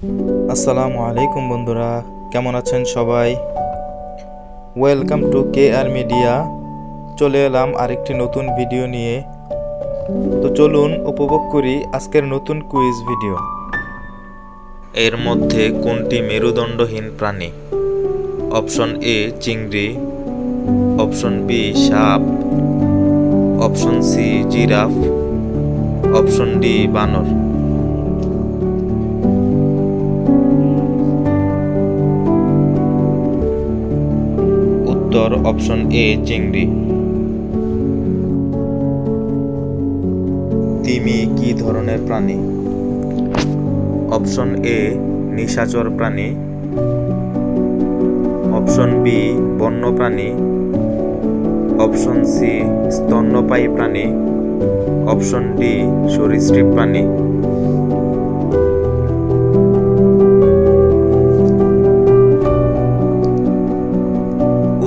আসসালামু আলাইকুম বন্ধুরা, কেমন আছেন সবাই? Welcome to K R media. চলে এলাম আরেকটি নতুন ভিডিও নিয়ে। তো চলুন উপভোগ করি আজকের নতুন কুইজ ভিডিও। এর মধ্যে কোনটি মেরুদণ্ডহীন প্রাণী? অপশন এ চিংড়ি, অপশন বি সাপ, অপশন সি জিরাফ, অপশন ডি বানর। উত্তর অপশন এ চিংড়ি। তিমি কি ধরনের প্রাণী? অপশন এ নিশাচর প্রাণী, অপশন বি বন্যপ্রাণী, অপশন সি স্তন্যপায়ী প্রাণী, অপশন ডি সরীসৃপ প্রাণী।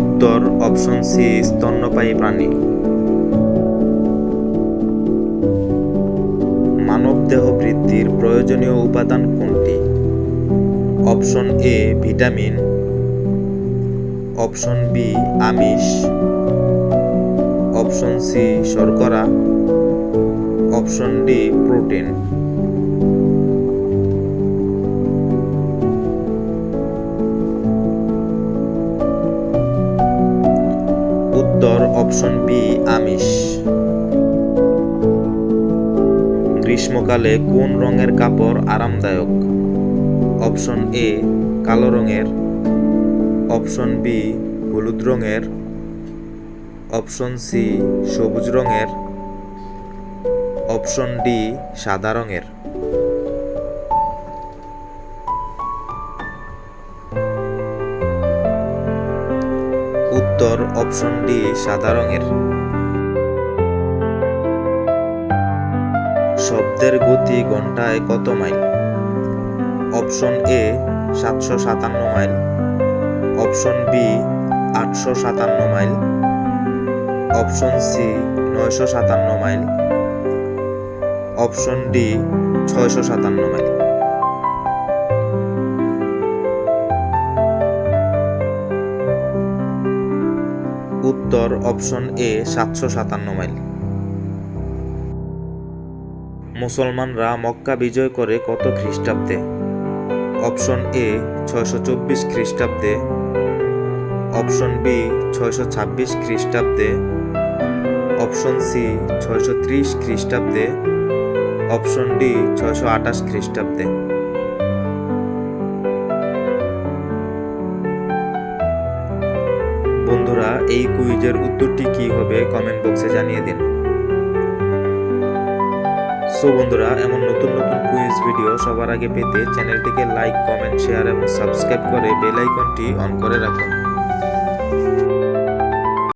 উত্তর অপশন সি স্তন্যপায়ী প্রাণী। মানবদেহ বৃদ্ধির প্রয়োজনীয় উপাদান কোনটি? Option A vitamin, option B আমিষ, অপশন সি শর্করা, অপশন ডি প্রোটিন। উত্তর অপশন বি আমিষ। গ্রীষ্মকালে কোন রঙের কাপড় আরামদায়ক? অপশন এ কালো রঙের, অপশন বি হলুদ রঙের, অপশন সি সবুজ রঙের, অপশন ডি সাদা রঙের। উত্তর অপশন ডি সাদা রঙের। শব্দের গতি ঘন্টায় কত mile? Option A 757 mile, option B 857 mile, option C 957 mile, option D 657 mile. উত্তর অপশন এ 757 মাইল। মুসলমানরা মক্কা বিজয় করে কত খ্রিস্টাব্দে? অপশন এ 624 খ্রিস্টাব্দে, অপশন বি 626 খ্রিস্টাব্দে, অপশন সি 630 খ্রিস্টাব্দে, অপশন ডি 628 খ্রিস্টাব্দে। বন্ধুরা, এই কুইজের উত্তরটি কি হবে কমেন্ট বক্সে জানিয়ে দিন। সো বন্ধুরা, এমন নতুন নতুন কুইজ ভিডিও সবার আগে পেতে চ্যানেলটিকে লাইক, কমেন্ট, শেয়ার এবং সাবস্ক্রাইব করে বেল আইকনটি অন করে রাখুন।